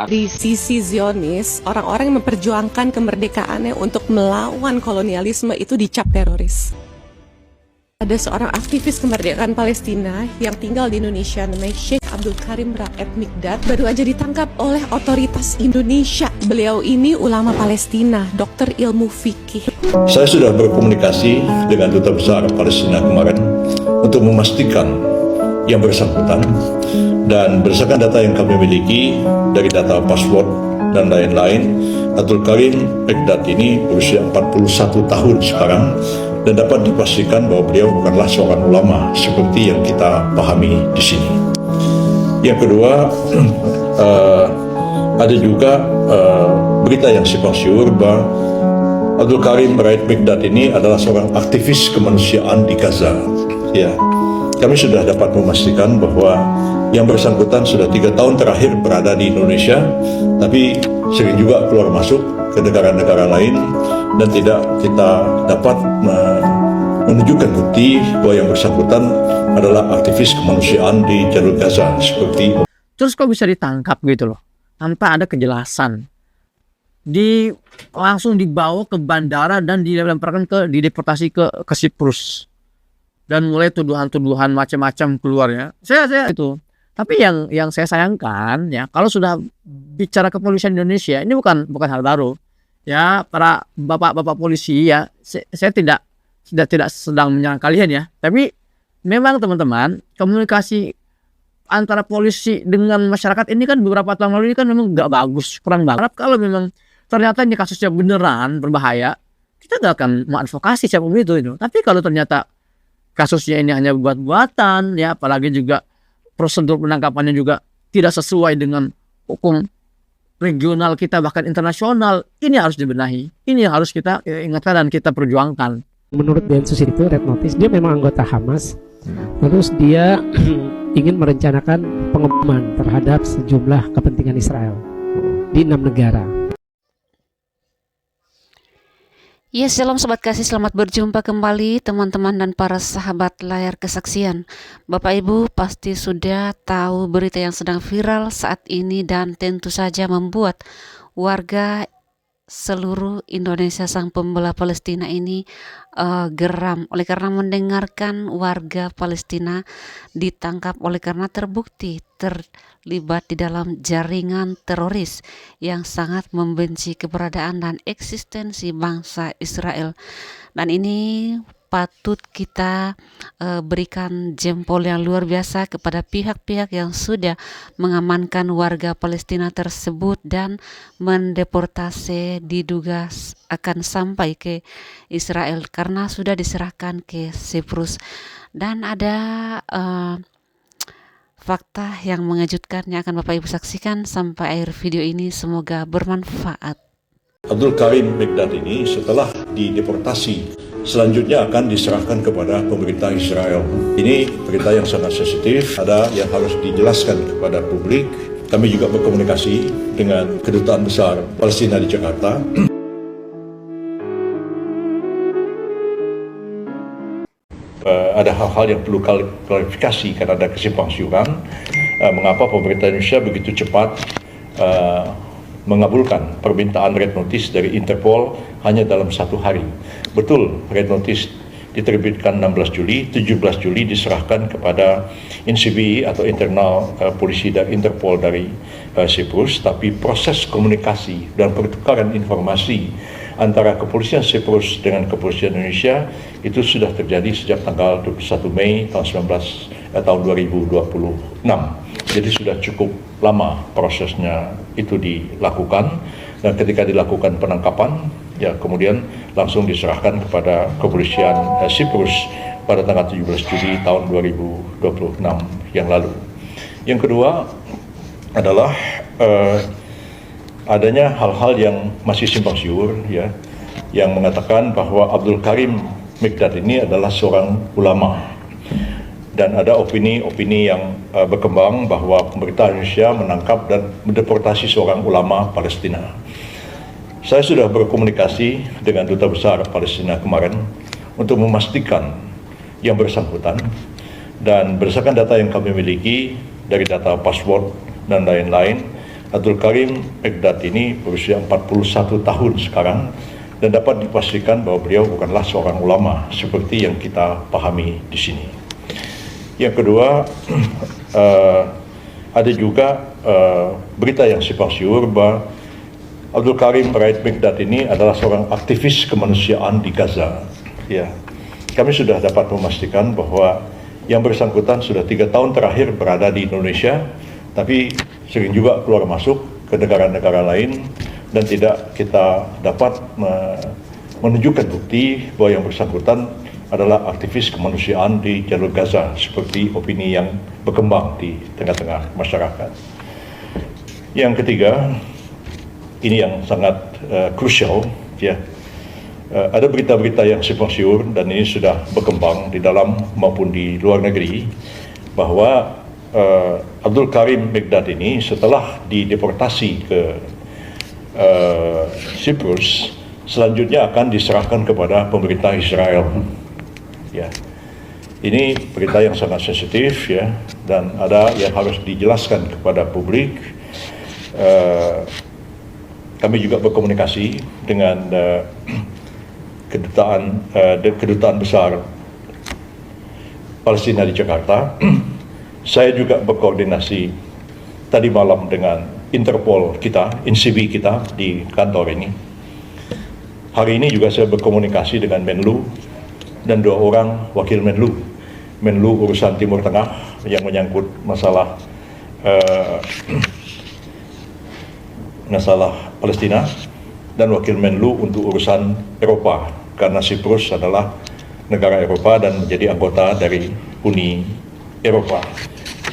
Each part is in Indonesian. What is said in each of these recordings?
Di sisi Zionis, orang-orang yang memperjuangkan kemerdekaannya untuk melawan kolonialisme itu dicap teroris. Ada seorang aktivis kemerdekaan Palestina yang tinggal di Indonesia namanya Sheikh Abdul Karim Raed Mikdad baru aja ditangkap oleh otoritas Indonesia. Beliau ini ulama Palestina, dokter ilmu fikih. Saya sudah berkomunikasi dengan Duta Besar Palestina kemarin untuk memastikan yang bersangkutan, dan berdasarkan data yang kami miliki dari data password dan lain-lain, Abdul Karim Mikdad ini berusia 41 tahun sekarang dan dapat dipastikan bahwa beliau bukanlah seorang ulama seperti yang kita pahami di sini. Yang kedua, ada juga berita yang simpang siur bahwa Abdul Karim Raed Mikdad ini adalah seorang aktivis kemanusiaan di Gaza. Ya, kami sudah dapat memastikan bahwa yang bersangkutan sudah 3 tahun terakhir berada di Indonesia, tapi sering juga keluar masuk ke negara-negara lain, dan tidak kita dapat menunjukkan bukti bahwa yang bersangkutan adalah aktivis kemanusiaan di jalur Gaza seperti. Terus kok bisa ditangkap gitu loh, tanpa ada kejelasan? Langsung dibawa ke bandara dan dilemparkan dideportasi ke Siprus. Dan mulai tuduhan-tuduhan macam-macam keluar ya. Saya itu. Tapi yang saya sayangkan ya, kalau sudah bicara kepolisian Indonesia, ini bukan hal baru. Ya, para bapak-bapak polisi ya, saya tidak sedang menyerang kalian ya. Tapi memang teman-teman, komunikasi antara polisi dengan masyarakat ini kan beberapa tahun lalu ini kan memang nggak bagus, kurang banget. Kalau memang ternyata ini kasusnya beneran berbahaya, kita nggak akan mengadvokasi siapapun itu. Tapi kalau ternyata kasusnya ini hanya buat-buatan ya, apalagi juga prosedur penangkapannya juga tidak sesuai dengan hukum regional kita bahkan internasional, ini harus dibenahi. Ini yang harus kita ingatkan dan kita perjuangkan. Menurut Densus itu Red Notice, dia memang anggota Hamas. Terus dia ingin merencanakan pengeboman terhadap sejumlah kepentingan Israel di 6 negara. Ya, shalom sobat kasih, selamat berjumpa kembali teman-teman dan para sahabat layar kesaksian. Bapak Ibu pasti sudah tahu berita yang sedang viral saat ini dan tentu saja membuat warga seluruh Indonesia sang pembela Palestina ini geram oleh karena mendengarkan warga Palestina ditangkap oleh karena terbukti terlibat di dalam jaringan teroris yang sangat membenci keberadaan dan eksistensi bangsa Israel. Dan ini patut kita berikan jempol yang luar biasa kepada pihak-pihak yang sudah mengamankan warga Palestina tersebut dan mendeportasi diduga akan sampai ke Israel karena sudah diserahkan ke Siprus. Dan ada fakta yang mengejutkan yang akan Bapak Ibu saksikan sampai akhir video ini, semoga bermanfaat. Abdul Karim Mikdad ini setelah dideportasi selanjutnya akan diserahkan kepada pemerintah Israel. Ini berita yang sangat sensitif, ada yang harus dijelaskan kepada publik. Kami juga berkomunikasi dengan Kedutaan Besar Palestina di Jakarta. Ada hal-hal yang perlu klarifikasi karena ada kesimpangsiuran. Mengapa pemerintah Indonesia begitu cepat mengabulkan permintaan Red Notice dari Interpol hanya dalam 1 hari. Betul, Red Notice diterbitkan 16 Juli, 17 Juli diserahkan kepada INCBI atau internal polisi dari Interpol dari Siprus, tapi proses komunikasi dan pertukaran informasi antara kepolisian Siprus dengan kepolisian Indonesia itu sudah terjadi sejak tanggal 21 Mei tahun 2026. Jadi sudah cukup lama prosesnya itu dilakukan, dan ketika dilakukan penangkapan ya kemudian langsung diserahkan kepada kepolisian Siprus pada tanggal 17 Juli tahun 2026 yang lalu. Yang kedua adalah adanya hal-hal yang masih simpang siur ya, yang mengatakan bahwa Abdul Karim Mikdad ini adalah seorang ulama. Dan ada opini-opini yang berkembang bahwa pemerintah Indonesia menangkap dan mendeportasi seorang ulama Palestina. Saya sudah berkomunikasi dengan Duta Besar Palestina kemarin untuk memastikan yang bersangkutan, dan berdasarkan data yang kami miliki dari data password dan lain-lain, Abdul Karim Mekdad ini berusia 41 tahun sekarang dan dapat dipastikan bahwa beliau bukanlah seorang ulama seperti yang kita pahami di sini. Yang kedua, ada juga berita yang simpang siur bahwa Abdul Karim Raid Mekdad ini adalah seorang aktivis kemanusiaan di Gaza. Ya, kami sudah dapat memastikan bahwa yang bersangkutan sudah 3 tahun terakhir berada di Indonesia, tapi sering juga keluar masuk ke negara-negara lain dan tidak kita dapat menunjukkan bukti bahwa yang bersangkutan adalah aktivis kemanusiaan di jalur Gaza seperti opini yang berkembang di tengah-tengah masyarakat. Yang ketiga, ini yang sangat krusial, ya. Ada berita-berita yang simpang siur dan ini sudah berkembang di dalam maupun di luar negeri bahwa Abdul Karim Mekdad ini setelah dideportasi ke Siprus selanjutnya akan diserahkan kepada pemerintah Israel. Ya, ini berita yang sangat sensitif, ya, dan ada yang harus dijelaskan kepada publik. Kami juga berkomunikasi dengan kedutaan besar Palestina di Jakarta. Saya juga berkoordinasi tadi malam dengan Interpol kita, INCB kita di kantor ini. Hari ini juga saya berkomunikasi dengan Menlu dan 2 orang wakil Menlu. Menlu urusan Timur Tengah yang menyangkut masalah Palestina, dan wakil Menlu untuk urusan Eropa, karena Siprus adalah negara Eropa dan menjadi anggota dari Uni Eropa.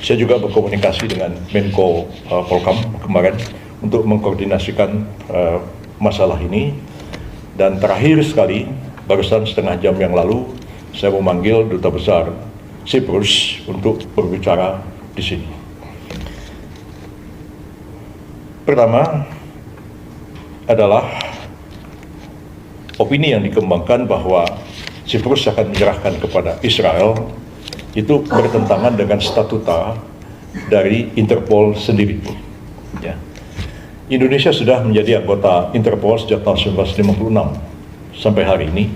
Saya juga berkomunikasi dengan Menko Polkam kemarin untuk mengkoordinasikan masalah ini. Dan terakhir sekali, barusan setengah jam yang lalu, saya memanggil Duta Besar Siprus untuk berbicara di sini. Pertama adalah opini yang dikembangkan bahwa Siprus akan menyerahkan kepada Israel itu bertentangan dengan statuta dari Interpol sendiri. Ya. Indonesia sudah menjadi anggota Interpol sejak tahun 1956 sampai hari ini,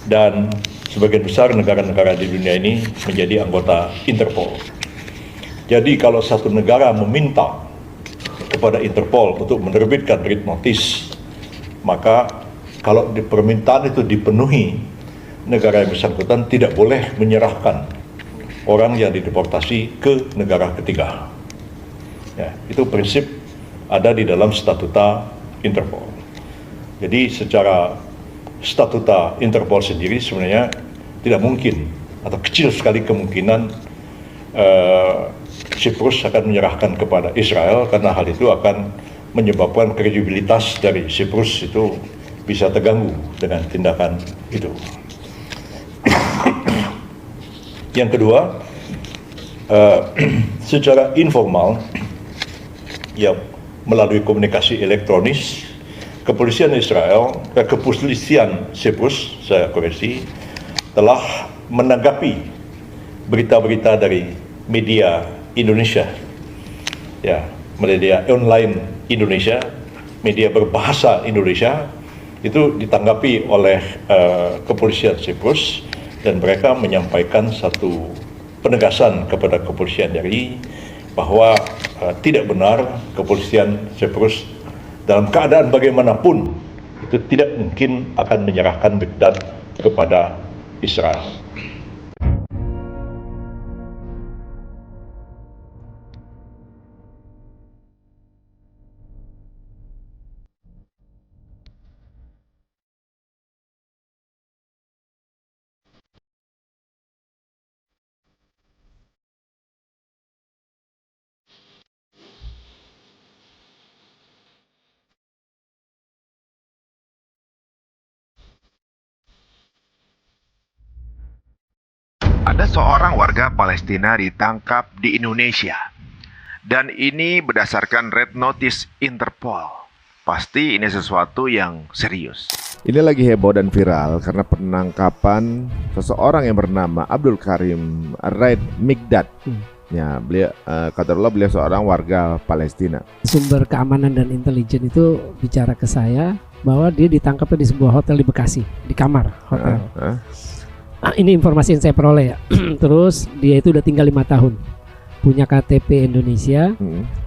dan sebagian besar negara-negara di dunia ini menjadi anggota Interpol. Jadi kalau satu negara meminta kepada Interpol untuk menerbitkan red notice, maka kalau permintaan itu dipenuhi, negara yang bersangkutan tidak boleh menyerahkan orang yang dideportasi ke negara ketiga. Ya, itu prinsip ada di dalam statuta Interpol. Jadi secara statuta Interpol sendiri sebenarnya tidak mungkin atau kecil sekali kemungkinan Siprus akan menyerahkan kepada Israel, karena hal itu akan menyebabkan kredibilitas dari Siprus itu bisa terganggu dengan tindakan itu. Yang kedua, secara informal, ya, melalui komunikasi elektronis, kepolisian Siprus, saya koreksi, telah menanggapi berita-berita dari media Indonesia, ya, media online Indonesia, media berbahasa Indonesia, itu ditanggapi oleh kepolisian Siprus, dan mereka menyampaikan satu penegasan kepada kepolisian RI bahwa tidak benar kepolisian Siprus dalam keadaan bagaimanapun itu tidak mungkin akan menyerahkan Mekdad kepada Israel. Ada seorang warga Palestina ditangkap di Indonesia. Dan ini berdasarkan red notice Interpol. Pasti ini sesuatu yang serius. Ini lagi heboh dan viral karena penangkapan seseorang yang bernama Abdul Karim Raid Mekdad Ya, beliau qadarullah beliau seorang warga Palestina. Sumber keamanan dan intelijen itu bicara ke saya bahwa dia ditangkapnya di sebuah hotel di Bekasi, di kamar hotel. Ini informasi yang saya peroleh ya. Terus dia itu udah tinggal 5 tahun, punya KTP Indonesia,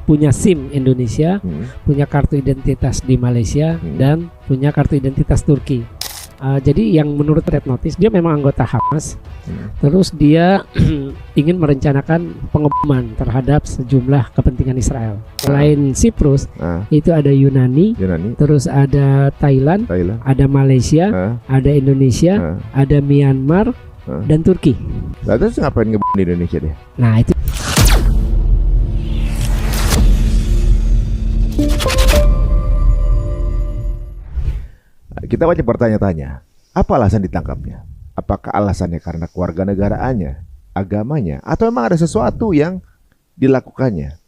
punya SIM Indonesia, punya kartu identitas di Malaysia, dan punya kartu identitas Turki. Jadi yang menurut Red Notice dia memang anggota Hamas. Terus dia ingin merencanakan pengeboman terhadap sejumlah kepentingan Israel. Selain Siprus, itu ada Yunani, terus ada Thailand, ada Malaysia, ada Indonesia, ada Myanmar, dan Turki. Lalu terus ngapain ngebom di Indonesia deh? Nah itu. Kita banyak bertanya-tanya, apa alasan ditangkapnya? Apakah alasannya karena kewarganegaraannya, agamanya, atau memang ada sesuatu yang dilakukannya?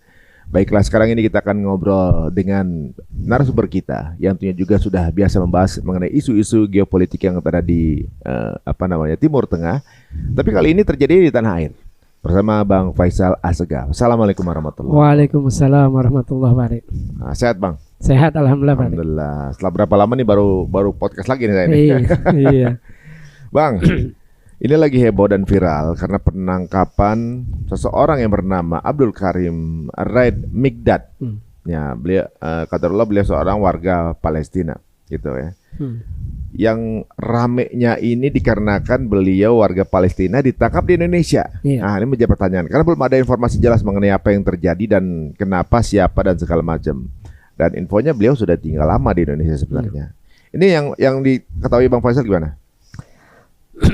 Baiklah, sekarang ini kita akan ngobrol dengan narasumber kita yang tentunya juga sudah biasa membahas mengenai isu-isu geopolitik yang ada di Timur Tengah. Tapi kali ini terjadi di tanah air bersama Bang Faisal Assegaf. Assalamualaikum warahmatullahi wabarakatuh. Waalaikumsalam warahmatullahi wabarakatuh. Sehat Bang? Sehat, alhamdulillah. Alhamdulillah. Setelah berapa lama nih baru podcast lagi nih saya nih. Iya. Bang, ini lagi heboh dan viral karena penangkapan seseorang yang bernama Abdul Karim Raid Migdad. Ya, beliau qadarullah beliau seorang warga Palestina, gitu ya. Yang ramenya ini dikarenakan beliau warga Palestina ditangkap di Indonesia. Nah, ini menjadi pertanyaan karena belum ada informasi jelas mengenai apa yang terjadi dan kenapa, siapa dan segala macam. Dan infonya beliau sudah tinggal lama di Indonesia sebenarnya. Ini yang diketahui Bang Faisal gimana?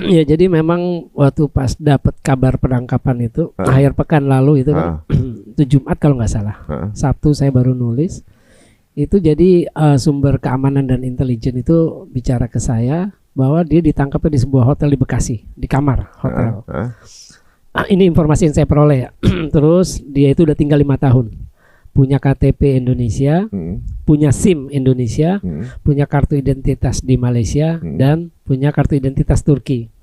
Ya, jadi memang waktu pas dapat kabar penangkapan itu akhir pekan lalu itu kan itu Jumat kalau nggak salah. Sabtu saya baru nulis. Itu jadi sumber keamanan dan intelijen itu bicara ke saya bahwa dia ditangkapnya di sebuah hotel di Bekasi, di kamar hotel. Ini informasi yang saya peroleh ya. Terus dia itu udah tinggal 5 tahun, punya KTP Indonesia, punya SIM Indonesia, punya kartu identitas di Malaysia, dan punya kartu identitas Turki.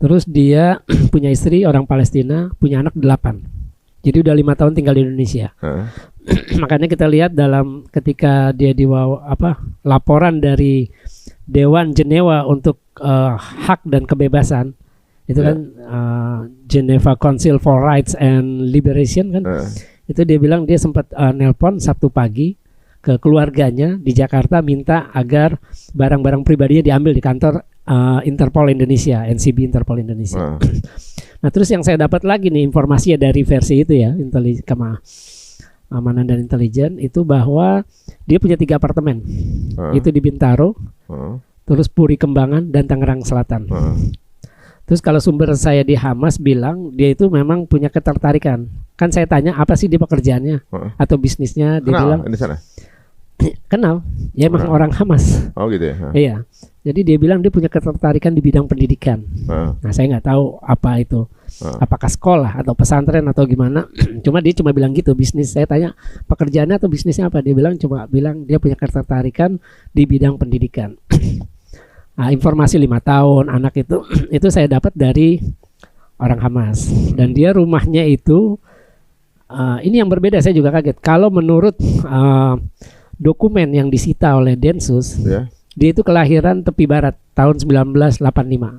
Terus dia punya istri orang Palestina, punya anak 8. Jadi udah 5 tahun tinggal di Indonesia. Makanya kita lihat dalam ketika dia laporan dari Dewan Jenewa untuk hak dan kebebasan itu kan Geneva Council for Rights and Liberation kan. Itu dia bilang dia sempat nelpon Sabtu pagi ke keluarganya di Jakarta minta agar barang-barang pribadinya diambil di kantor Interpol Indonesia, NCB Interpol Indonesia. Nah, terus yang saya dapat lagi nih informasinya dari versi itu ya, keamanan dan intelijen itu bahwa dia punya 3 apartemen. Itu di Bintaro, terus Puri Kembangan dan Tangerang Selatan. Terus kalau sumber saya di Hamas bilang dia itu memang punya ketertarikan. Kan saya tanya apa sih dia pekerjaannya atau bisnisnya, dia bilang di sana. Kenal, ya emang orang Hamas. Oh gitu ya. Iya. Jadi dia bilang dia punya ketertarikan di bidang pendidikan. Nah, saya nggak tahu apa itu. Apakah sekolah atau pesantren atau gimana. Cuma dia cuma bilang gitu, bisnis. Saya tanya pekerjaannya atau bisnisnya apa, dia bilang dia punya ketertarikan di bidang pendidikan. Nah, informasi 5 tahun anak itu saya dapat dari orang Hamas. Dan dia rumahnya itu ini yang berbeda, saya juga kaget. Kalau menurut dokumen yang disita oleh Densus, dia itu kelahiran tepi barat tahun 1985.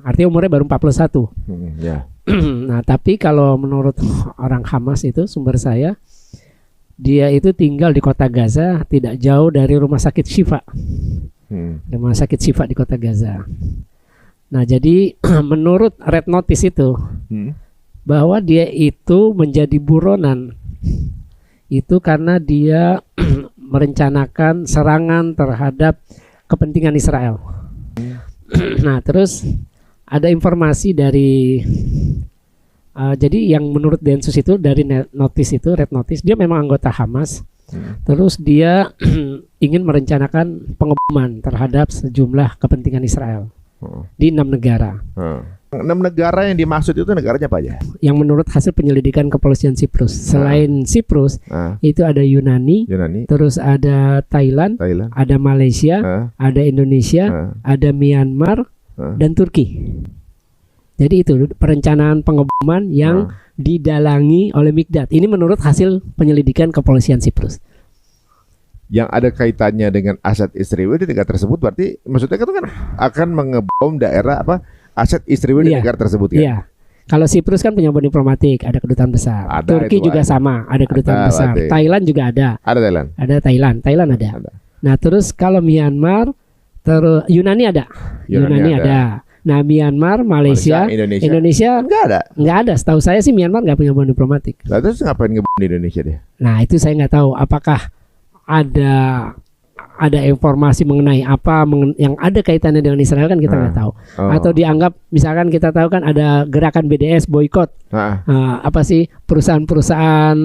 Artinya umurnya baru 41. Nah, tapi kalau menurut orang Hamas itu sumber saya, dia itu tinggal di kota Gaza, tidak jauh dari rumah sakit Syifa. Rumah sakit Syifa di kota Gaza. Nah, jadi menurut Red Notice itu bahwa dia itu menjadi buronan itu karena dia merencanakan serangan terhadap kepentingan Israel. Nah, terus ada informasi dari jadi yang menurut Densus itu dari notice itu, Red Notice, dia memang anggota Hamas. Terus dia ingin merencanakan pengeboman terhadap sejumlah kepentingan Israel di 6 negara. 6 negara yang dimaksud itu negaranya apa aja? Yang menurut hasil penyelidikan kepolisian Siprus. Selain Siprus, itu ada Yunani, terus ada Thailand, ada Malaysia, ada Indonesia, ada Myanmar, dan Turki. Jadi itu perencanaan pengeboman yang didalangi oleh Mikdad. Ini menurut hasil penyelidikan kepolisian Siprus. Yang ada kaitannya dengan aset Israel di negara tersebut, berarti maksudnya itu kan akan mengebom daerah apa aset Israel di negara tersebut kan? Iya. Kalau Siprus kan punya hubungan diplomatik, ada kedutaan besar. Turki juga sama, ada kedutaan besar. Berarti. Thailand juga ada. Ada Thailand. Ada Thailand ada. Nah, terus kalau Myanmar, terus Yunani ada. Yunani ada. Nah, Myanmar, Malaysia, Indonesia nggak ada. Setahu saya sih Myanmar nggak punya hubungan diplomatik. Nah, terus ngapain ngebom di Indonesia dia? Nah, itu saya nggak tahu. Apakah ada informasi mengenai apa yang ada kaitannya dengan Israel kan kita nggak tahu. Atau dianggap misalkan kita tahu kan ada gerakan BDS boykot. Apa sih perusahaan-perusahaan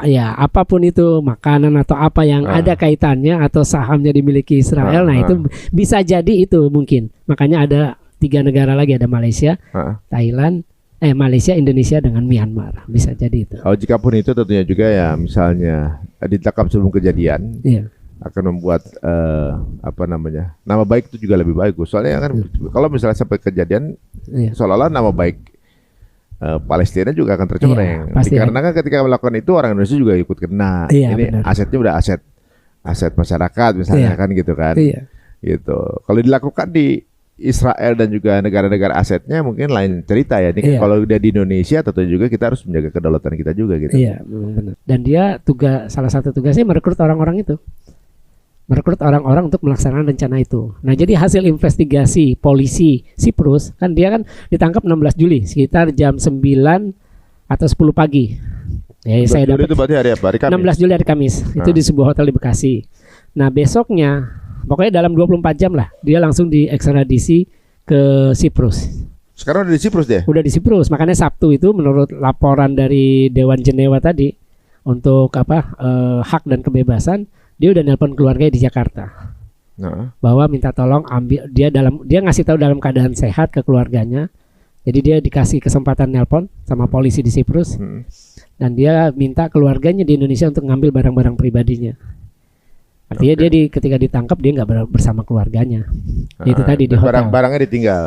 ya apapun itu makanan atau apa yang ada kaitannya atau sahamnya dimiliki Israel. Nah itu bisa jadi itu mungkin. Makanya ada 3 negara lagi, ada Malaysia, Thailand, Malaysia, Indonesia dengan Myanmar. Bisa jadi itu. Jika pun itu tentunya juga ya misalnya ditangkap sebelum kejadian. Iya. Akan membuat nama baik itu juga lebih bagus. Soalnya kan kalau misalnya sampai kejadian seolah-olah nama baik Palestina juga akan tercoreng. Karena kan ketika melakukan itu orang Indonesia juga ikut kena. Ini benar. Asetnya udah aset masyarakat misalnya kan gitu kan. Gitu. Kalau dilakukan di Israel dan juga negara-negara asetnya mungkin lain cerita ya. Ini kalau udah di Indonesia tentu juga kita harus menjaga kedaulatan kita juga gitu. Iya, benar. Dan dia salah satu tugasnya merekrut orang-orang itu. Merekrut orang-orang untuk melaksanakan rencana itu. Nah, jadi hasil investigasi polisi Siprus kan dia kan ditangkap 16 Juli sekitar jam 9 atau 10 pagi. Ya, saya dapat itu berarti hari apa? Hari Kamis. 16 Juli hari Kamis. Itu di sebuah hotel di Bekasi. Nah, besoknya pokoknya dalam 24 jam lah dia langsung diekstradisi ke Siprus. Sekarang udah di Siprus dia? Udah di Siprus. Makanya Sabtu itu menurut laporan dari Dewan Jenewa tadi untuk hak dan kebebasan, dia udah nelpon keluarganya di Jakarta. Bahwa minta tolong ambil dia ngasih tahu dalam keadaan sehat ke keluarganya. Jadi dia dikasih kesempatan nelpon sama polisi di Siprus. Dan dia minta keluarganya di Indonesia untuk ngambil barang-barang pribadinya. Artinya dia ketika ditangkap dia nggak bersama keluarganya. Itu tadi di hotel. Barang-barangnya ditinggal.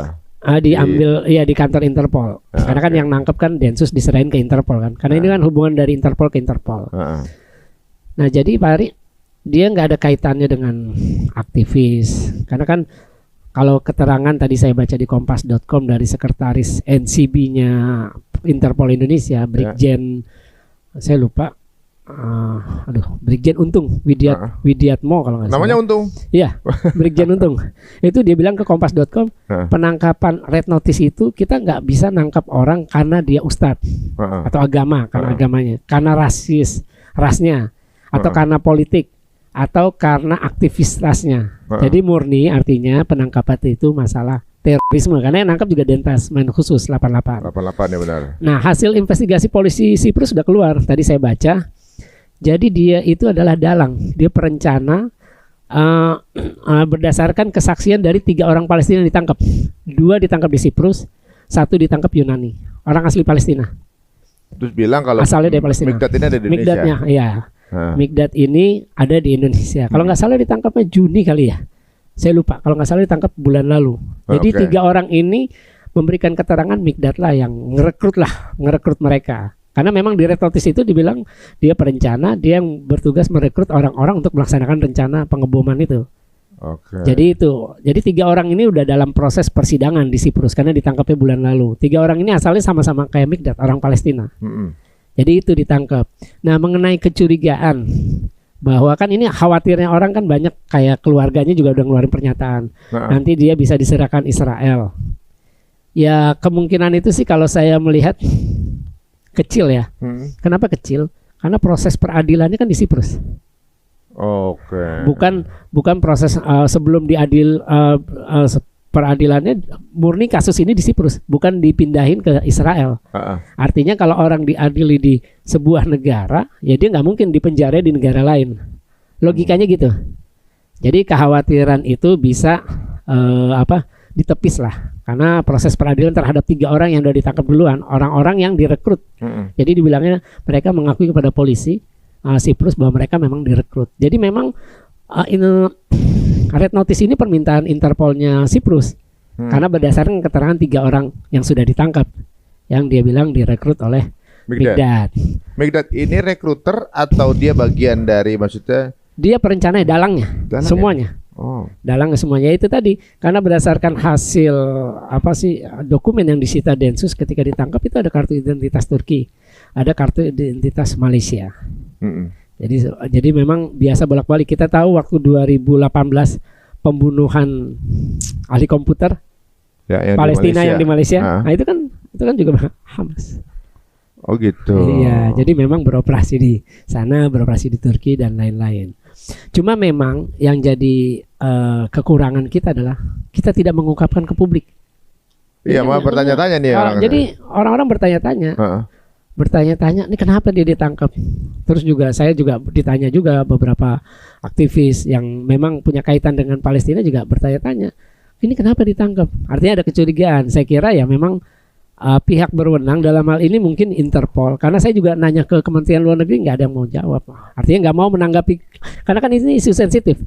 Diambil di kantor Interpol. Karena kan yang nangkep kan Densus diserahin ke Interpol kan. Karena ini kan hubungan dari Interpol ke Interpol. Nah, jadi Pak Ari, dia nggak ada kaitannya dengan aktivis. Karena kan kalau keterangan tadi saya baca di kompas.com dari sekretaris NCB-nya Interpol Indonesia, Brigjen saya lupa. Brigjen Untung Widiatmo kalau nggak salah. Namanya Untung. Iya, Brigjen Untung. Itu dia bilang ke kompas.com, penangkapan red notice itu kita nggak bisa nangkap orang karena dia ustadz atau agama, karena agamanya, karena rasnya, atau karena politik, atau karena aktivis rasnya. Jadi murni artinya penangkapan itu masalah terorisme, karena yang nangkap juga Dentasmen khusus 88 ya benar. Nah, hasil investigasi polisi Siprus sudah keluar. Tadi saya baca. Jadi dia itu adalah dalang. Dia perencana berdasarkan kesaksian dari 3 orang Palestina yang ditangkap. 2 ditangkap di Siprus, 1 ditangkap Yunani. Orang asli Palestina. Terus bilang kalau asalnya dari Palestina. Mikdad ini ada di Indonesia. Mikdadnya, iya. Mikdad ini ada di Indonesia. Kalau nggak salah ditangkapnya Juni kali ya. Saya lupa. Kalau nggak salah ditangkap bulan lalu. Jadi 3 orang ini memberikan keterangan Mikdad lah yang ngerekrut mereka. Karena memang di red notice itu dibilang dia perencana, dia yang bertugas merekrut orang-orang untuk melaksanakan rencana pengeboman itu. Jadi 3 orang ini udah dalam proses persidangan di Siprus karena ditangkapnya bulan lalu. 3 orang ini asalnya sama-sama kayak Mikdad, orang Palestina. Jadi itu ditangkap. Nah, mengenai kecurigaan bahwa kan ini khawatirnya orang kan banyak kayak keluarganya juga udah ngeluarin pernyataan. Nanti dia bisa diserahkan Israel. Ya kemungkinan itu sih kalau saya melihat kecil ya. Kenapa kecil? Karena proses peradilannya kan di Siprus. Bukan proses sebelum diadil peradilannya murni kasus ini di Siprus, bukan dipindahin ke Israel. Artinya kalau orang diadili di sebuah negara, ya dia nggak mungkin dipenjara di negara lain. Logikanya gitu. Jadi kekhawatiran itu bisa ditepis lah, karena proses peradilan terhadap 3 orang yang sudah ditangkap duluan, orang-orang yang direkrut. Jadi dibilangnya mereka mengakui kepada polisi Siprus bahwa mereka memang direkrut. Jadi memang red notice ini permintaan Interpolnya Siprus, karena berdasarkan keterangan 3 orang yang sudah ditangkap, yang dia bilang direkrut oleh Mikdad. Mikdad ini rekruter atau dia bagian dari, maksudnya? Dia perencana, dalangnya, semuanya. Oh. Dalangnya semuanya itu tadi, karena berdasarkan hasil dokumen yang disita Densus ketika ditangkap itu ada kartu identitas Turki, ada kartu identitas Malaysia. Jadi memang biasa bolak-balik. Kita tahu waktu 2018 pembunuhan ahli komputer yang Palestina yang di Malaysia. Nah, itu kan juga Hamas. Oh gitu. Iya, jadi memang beroperasi di sana, beroperasi di Turki dan lain-lain. Cuma memang yang jadi kekurangan kita adalah kita tidak mengungkapkan ke publik. Iya, mau bertanya-tanya nih orang. Jadi orang-orang bertanya-tanya, ini kenapa dia ditangkap? Terus juga saya juga ditanya juga beberapa aktivis yang memang punya kaitan dengan Palestina juga bertanya-tanya, ini kenapa ditangkap? Artinya ada kecurigaan. Saya kira ya memang pihak berwenang dalam hal ini mungkin Interpol, karena saya juga nanya ke Kementerian Luar Negeri nggak ada yang mau jawab, artinya nggak mau menanggapi, karena kan ini isu sensitif.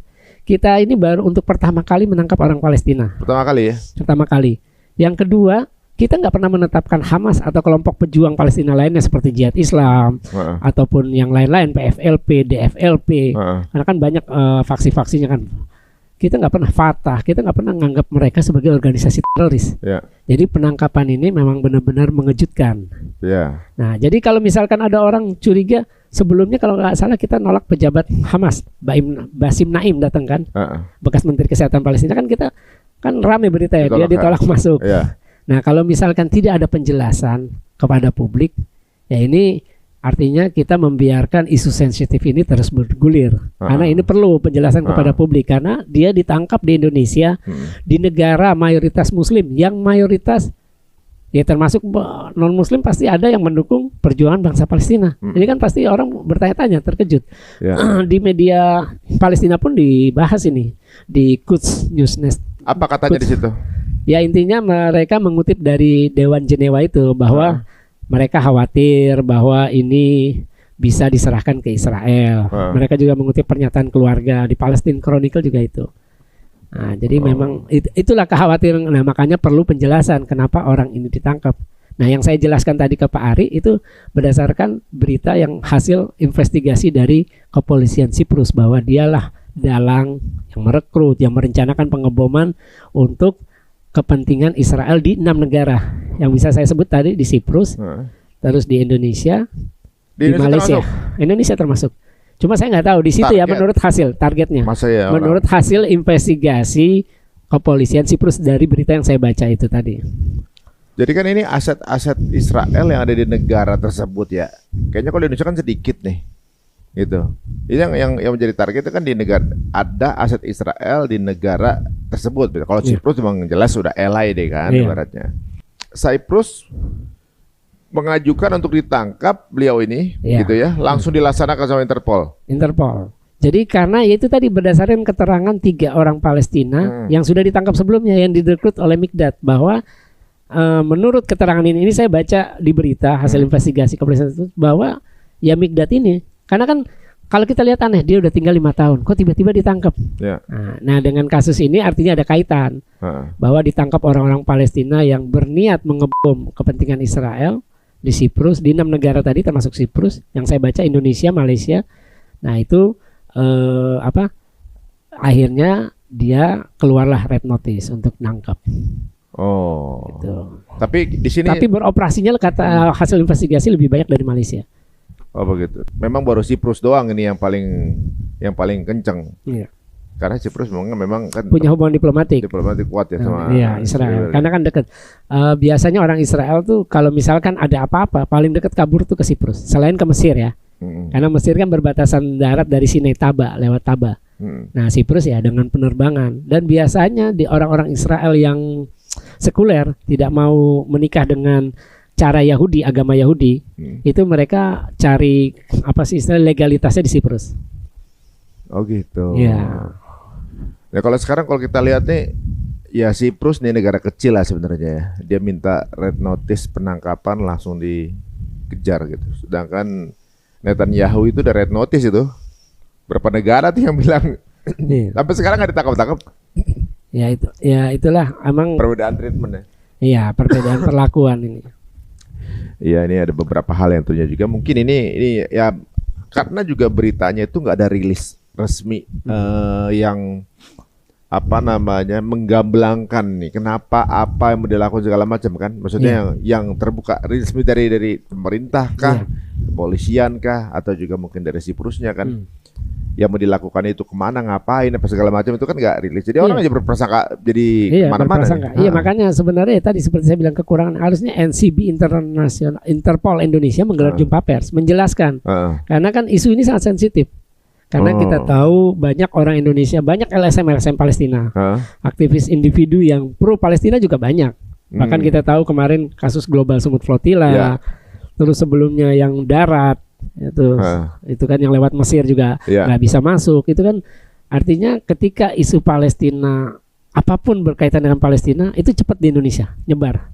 Kita ini baru untuk pertama kali menangkap orang Palestina. Pertama kali ya? Pertama kali. Yang kedua, kita nggak pernah menetapkan Hamas atau kelompok pejuang Palestina lainnya seperti Jihad Islam ataupun yang lain-lain, PFLP, DFLP, karena kan banyak faksi-faksinya kan. Kita nggak pernah Fatah, kita nggak pernah menganggap mereka sebagai organisasi teroris. Jadi penangkapan ini memang benar-benar mengejutkan. Nah, jadi kalau misalkan ada orang curiga, sebelumnya kalau nggak salah kita nolak pejabat Hamas, Basim Naim datang kan, bekas Menteri Kesehatan Palestina kan, kita kan rame berita ya, dia ditolak masuk. Nah, kalau misalkan tidak ada penjelasan kepada publik, ya ini artinya kita membiarkan isu sensitif ini terus bergulir. Karena ini perlu penjelasan kepada publik, karena dia ditangkap di Indonesia, di negara mayoritas Muslim, yang mayoritas ya termasuk non Muslim pasti ada yang mendukung perjuangan bangsa Palestina. Jadi kan pasti orang bertanya-tanya, terkejut. Di media Palestina pun dibahas ini di Quds Newsnet. Apa katanya di situ? Ya intinya mereka mengutip dari Dewan Jenewa itu bahwa mereka khawatir bahwa ini bisa diserahkan ke Israel. Mereka juga mengutip pernyataan keluarga di Palestine Chronicle juga itu. Nah, jadi memang itulah kekhawatiran. Nah, makanya perlu penjelasan kenapa orang ini ditangkap. Nah, yang saya jelaskan tadi ke Pak Ari itu berdasarkan berita yang hasil investigasi dari kepolisian Siprus, bahwa dialah dalang yang merekrut, yang merencanakan pengeboman untuk kepentingan Israel di 6 negara yang bisa saya sebut tadi, di Siprus, terus di Indonesia, di Malaysia, Indonesia termasuk. Cuma saya nggak tahu di situ ya, menurut hasil targetnya, menurut hasil investigasi kepolisian Siprus dari berita yang saya baca itu tadi. Jadi kan ini aset-aset Israel yang ada di negara tersebut ya. Kayaknya kalau di Indonesia kan sedikit nih. Gitu. Ini yang menjadi target itu kan di negara, ada aset Israel di negara tersebut. Kalau Siprus memang jelas sudah ally deh kan ibaratnya. Siprus mengajukan untuk ditangkap beliau ini gitu ya, langsung dilaksanakan sama Interpol. Jadi karena itu tadi berdasarkan keterangan 3 orang Palestina yang sudah ditangkap sebelumnya, yang direkrut oleh Mikdad, bahwa menurut keterangan ini saya baca di berita hasil investigasi kepolisian itu, bahwa ya Mikdad ini, karena kan kalau kita lihat aneh, dia udah tinggal 5 tahun, kok tiba-tiba ditangkap. Nah, dengan kasus ini artinya ada kaitan, bahwa ditangkap orang-orang Palestina yang berniat mengebom kepentingan Israel di Siprus, di 6 negara tadi termasuk Siprus, yang saya baca Indonesia, Malaysia. Nah itu akhirnya dia keluarlah red notice untuk nangkap. Gitu. Tapi beroperasinya kata hasil investigasi lebih banyak dari Malaysia. Oh begitu. Memang baru Siprus doang ini yang paling kenceng. Karena Siprus memang kan punya hubungan diplomatik kuat ya sama Israel. Karena kan dekat. Biasanya orang Israel tuh kalau misalkan ada apa-apa paling dekat kabur tuh ke Siprus. Selain ke Mesir ya. Karena Mesir kan berbatasan darat dari Sinai Taba, lewat Taba. Nah Siprus ya dengan penerbangan. Dan biasanya di orang-orang Israel yang sekuler, tidak mau menikah dengan cara Yahudi, agama Yahudi, itu mereka cari istilah legalitasnya di Siprus. Oh gitu. Ya. Ya kalau sekarang kalau kita lihat nih, ya Siprus nih negara kecil lah sebenarnya ya. Dia minta red notice penangkapan langsung dikejar gitu. Sedangkan Netanyahu itu udah red notice itu. Berapa negara tuh yang bilang sampai sekarang nggak ditangkap-tangkap. Ya itulah emang perbedaan treatment ya. Iya, perbedaan perlakuan ini. Iya, ini ada beberapa hal yang tentunya juga mungkin ini ya karena juga beritanya itu nggak ada rilis resmi yang apa namanya menggamblangkan nih kenapa apa yang mau dilakukan segala macam kan, maksudnya yang terbuka resmi dari pemerintah kah, kepolisian kah, atau juga mungkin dari Siprusnya kan, yang mau dilakukan itu kemana, ngapain, apa segala macam itu kan nggak rilis, jadi orang aja berprasangka jadi kemana-mana. Iya, makanya sebenarnya tadi seperti saya bilang kekurangan harusnya NCB Interpol Indonesia menggelar jumpa pers menjelaskan karena kan isu ini sangat sensitif. Karena kita tahu banyak orang Indonesia, banyak LSM Palestina, aktivis individu yang pro Palestina juga banyak. Bahkan kita tahu kemarin kasus Global Sumut Flotilla, terus sebelumnya yang darat itu kan yang lewat Mesir juga nggak bisa masuk. Itu kan artinya ketika isu Palestina apapun berkaitan dengan Palestina itu cepat di Indonesia nyebar.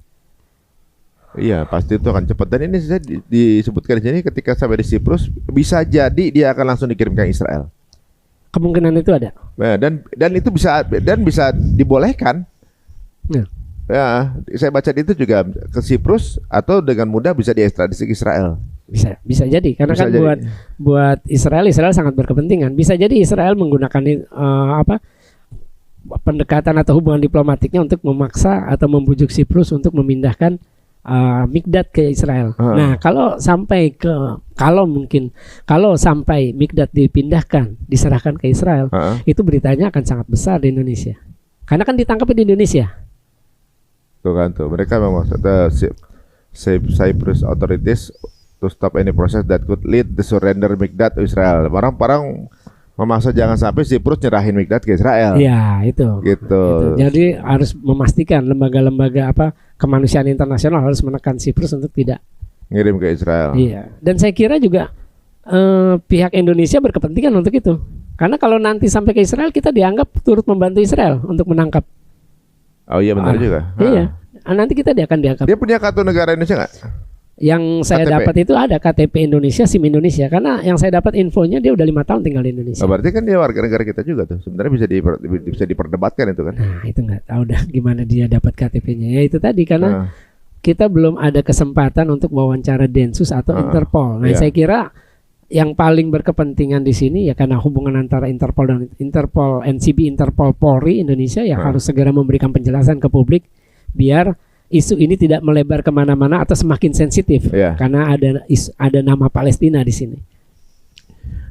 Iya, pasti itu akan cepat. Dan ini saya disebutkan di sini ketika sampai di Siprus bisa jadi dia akan langsung dikirimkan Israel. Kemungkinan itu ada. Nah, dan itu bisa dibolehkan. Ya, saya baca itu juga ke Siprus atau dengan mudah bisa diekstradisi ke Israel. Bisa jadi karena bisa kan jadi. buat Israel sangat berkepentingan. Bisa jadi Israel menggunakan pendekatan atau hubungan diplomatiknya untuk memaksa atau membujuk Siprus untuk memindahkan Mikdad ke Israel. Nah, kalau sampai Mikdad dipindahkan, diserahkan ke Israel, itu beritanya akan sangat besar di Indonesia. Karena kan ditangkap di Indonesia. Tuh kan tuh, mereka memang Cyprus authorities to stop any process that could lead the surrender Mikdad to Israel. Orang-orang memaksa jangan sampai Siprus nyerahin Mikdad ke Israel. Ya, itu. Gitu. Jadi harus memastikan lembaga-lembaga kemanusiaan internasional harus menekan Siprus untuk tidak ngirim ke Israel. Iya. Dan saya kira juga pihak Indonesia berkepentingan untuk itu. Karena kalau nanti sampai ke Israel kita dianggap turut membantu Israel untuk menangkap. Oh iya benar juga. Iya. Nanti kita akan dianggap. Dia punya kartu negara Indonesia nggak? Yang saya dapat itu ada KTP Indonesia, SIM Indonesia. Karena yang saya dapat infonya dia udah 5 tahun tinggal di Indonesia. Berarti kan dia warga negara kita juga tuh. Sebenarnya bisa diperdebatkan itu kan. Nah itu nggak tahu dah gimana dia dapat KTP-nya. Ya itu tadi karena kita belum ada kesempatan untuk wawancara Densus atau Interpol. Nah saya kira yang paling berkepentingan di sini ya karena hubungan antara Interpol dan NCB Interpol Polri Indonesia ya harus segera memberikan penjelasan ke publik biar isu ini tidak melebar kemana-mana atau semakin sensitif karena ada nama Palestina di sini.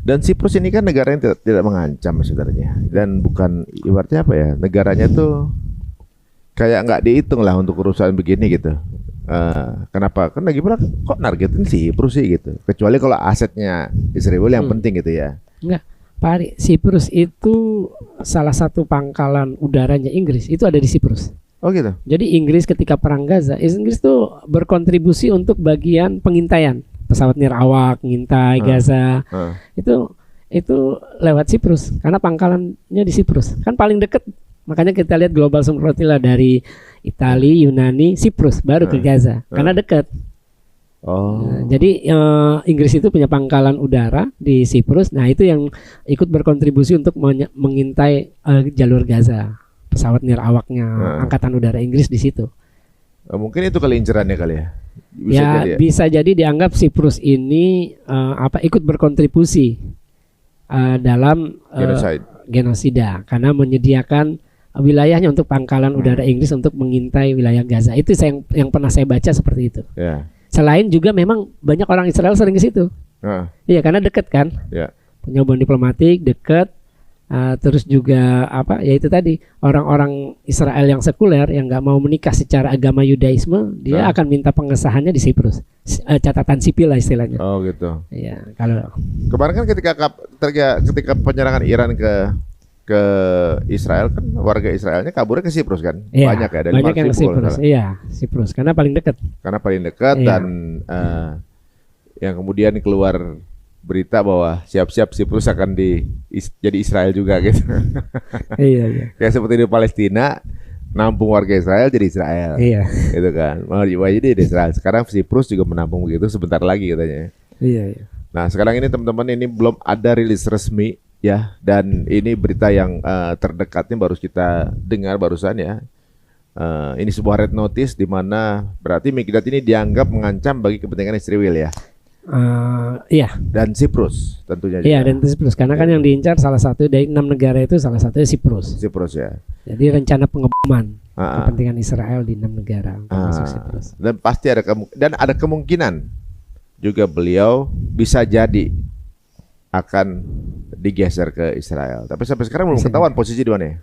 Dan Siprus ini kan negara yang tidak mengancam sebenarnya dan bukan ibaratnya apa ya, negaranya tuh kayak nggak dihitung lah untuk urusan begini gitu. Kenapa? Kan lagi pula kok nargetin Siprus sih gitu. Kecuali kalau asetnya Israel yang penting gitu ya. Enggak, Pak Ari, Siprus itu salah satu pangkalan udaranya Inggris itu ada di Siprus. Oh gitu. Jadi Inggris ketika perang Gaza, Inggris tuh berkontribusi untuk bagian pengintaian pesawat nirawak, ngintai Gaza. Itu lewat Siprus karena pangkalannya di Siprus. Kan paling dekat. Makanya kita lihat Global Sumut Flotilla dari Italia, Yunani, Siprus baru ke Gaza karena dekat. Nah, jadi Inggris itu punya pangkalan udara di Siprus. Nah, itu yang ikut berkontribusi untuk mengintai jalur Gaza. Pesawat nirawaknya angkatan udara Inggris di situ. Mungkin itu kelincerannya kali ya. Bisa jadi dianggap Siprus ini ikut berkontribusi dalam genosida karena menyediakan wilayahnya untuk pangkalan udara Inggris untuk mengintai wilayah Gaza. Itu yang pernah saya baca seperti itu. Selain juga memang banyak orang Israel sering ke situ. Iya, karena dekat kan. Punya hubungan diplomatik, dekat. Terus juga ya itu tadi orang-orang Israel yang sekuler yang nggak mau menikah secara agama Yudaisme dia akan minta pengesahannya di Siprus, catatan sipil lah istilahnya. Oh gitu. Iya, kalau kemarin kan ketika penyerangan Iran ke Israel kan warga Israelnya kaburnya ke Siprus kan, banyak ya dari banyak yang ke Siprus. Iya, Siprus karena paling dekat. Dan yang kemudian keluar berita bahwa siap-siap Siprus akan jadi Israel juga gitu. Iya. Kayak seperti di Palestina, nampung warga Israel jadi Israel. Iya. Gitu kan. Mau jadi Israel. Sekarang Siprus juga menampung begitu sebentar lagi katanya. Iya. Nah, sekarang ini teman-teman ini belum ada rilis resmi ya, dan ini berita yang terdekatnya baru kita dengar barusan ya. ini sebuah red notice di mana berarti Mikdad ini dianggap mengancam bagi kepentingan Israel ya. Iya. Dan Siprus tentunya. Iya, juga. dan Siprus karena kan yang diincar salah satu dari 6 negara itu salah satunya Siprus. Siprus ya. Jadi rencana pengeboman kepentingan Israel di 6 negara termasuk Siprus. Dan pasti ada kemungkinan juga beliau bisa jadi akan digeser ke Israel. Tapi sampai sekarang belum ketahuan posisi di mana ya?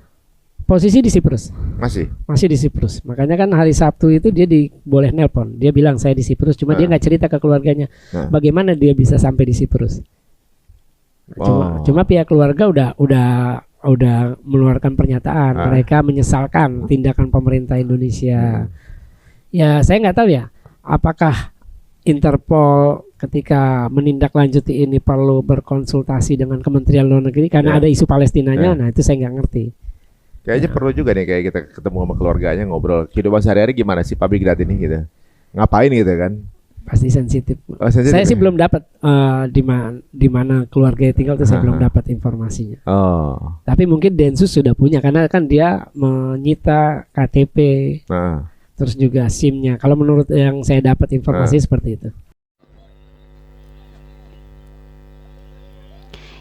Posisi di Siprus. Masih di Siprus. Makanya kan hari Sabtu itu dia boleh nelpon. Dia bilang saya di Siprus, cuma dia nggak cerita ke keluarganya. Bagaimana dia bisa sampai di Siprus? Cuma pihak keluarga udah mengeluarkan pernyataan. Mereka menyesalkan tindakan pemerintah Indonesia. Ya saya nggak tahu ya, apakah Interpol ketika menindaklanjuti ini perlu berkonsultasi dengan Kementerian Luar Negeri karena ada isu Palestinanya. Nah itu saya nggak ngerti. Kayaknya perlu juga nih kayak kita ketemu sama keluarganya ngobrol kehidupan sehari-hari gimana sih Pak Mikdad ini gitu. Ngapain gitu kan? Pasti sensitif. Saya sih belum dapat di mana keluarganya tinggal itu saya belum dapat informasinya. Tapi mungkin Densus sudah punya karena kan dia menyita KTP. Terus juga SIM-nya. Kalau menurut yang saya dapat informasi seperti itu.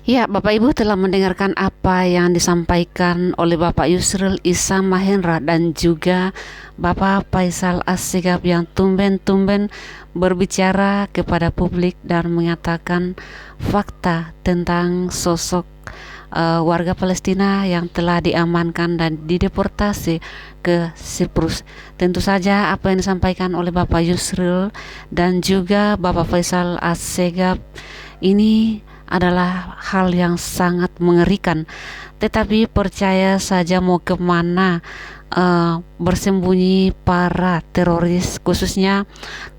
Ya, Bapak Ibu telah mendengarkan apa yang disampaikan oleh Bapak Yusril Issa Mahendra dan juga Bapak Faisal Assegaf yang tumben-tumben berbicara kepada publik dan mengatakan fakta tentang sosok warga Palestina yang telah diamankan dan dideportasi ke Siprus. Tentu saja apa yang disampaikan oleh Bapak Yusril dan juga Bapak Faisal Assegaf ini adalah hal yang sangat mengerikan. Tetapi percaya saja mau kemana bersembunyi para teroris, khususnya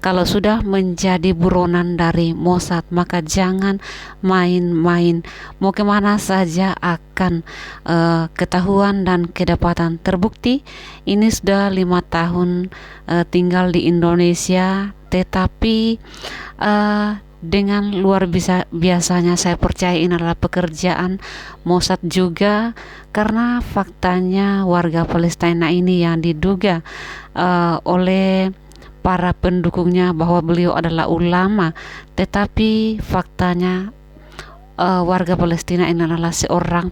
kalau sudah menjadi buronan dari Mossad, maka jangan main-main. Mau kemana saja akan ketahuan dan kedapatan. Terbukti ini sudah 5 tahun tinggal di Indonesia, tetapi dengan luar biasanya saya percaya ini adalah pekerjaan Mossad juga, karena faktanya warga Palestina ini yang diduga oleh para pendukungnya bahwa beliau adalah ulama, tetapi faktanya warga Palestina ini adalah seorang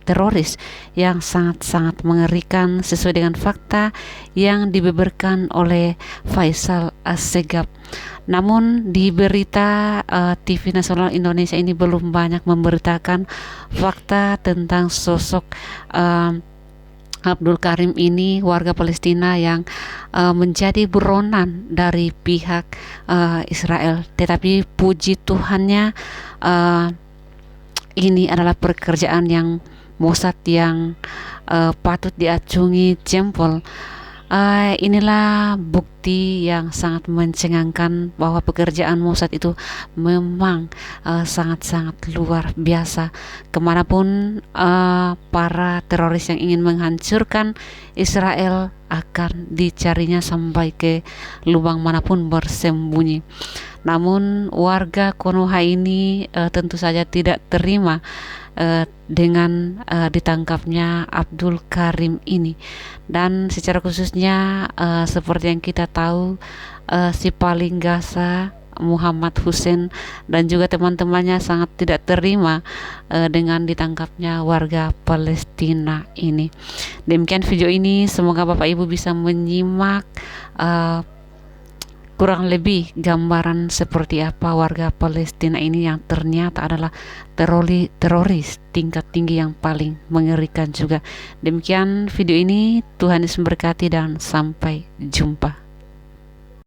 teroris yang sangat-sangat mengerikan sesuai dengan fakta yang dibeberkan oleh Faisal Assegaf. Namun di berita TV Nasional Indonesia ini belum banyak memberitakan fakta tentang sosok Abdul Karim ini, warga Palestina yang menjadi buronan dari pihak Israel. Tetapi puji Tuhannya ini adalah pekerjaan yang Mossad yang patut diacungi jempol. Inilah bukti yang sangat mencengangkan bahwa pekerjaan Mossad itu memang sangat-sangat luar biasa. Kemanapun para teroris yang ingin menghancurkan Israel akan dicarinya sampai ke lubang manapun bersembunyi. Namun warga Konoha ini tentu saja tidak terima dengan ditangkapnya Abdul Karim ini, dan secara khususnya seperti yang kita tahu si paling gasa Muhammad Hussein dan juga teman-temannya sangat tidak terima dengan ditangkapnya warga Palestina ini. Demikian video ini, semoga Bapak Ibu bisa menyimak kurang lebih gambaran seperti apa warga Palestina ini yang ternyata adalah teroris tingkat tinggi yang paling mengerikan juga. Demikian video ini, Tuhan Yesus memberkati dan sampai jumpa.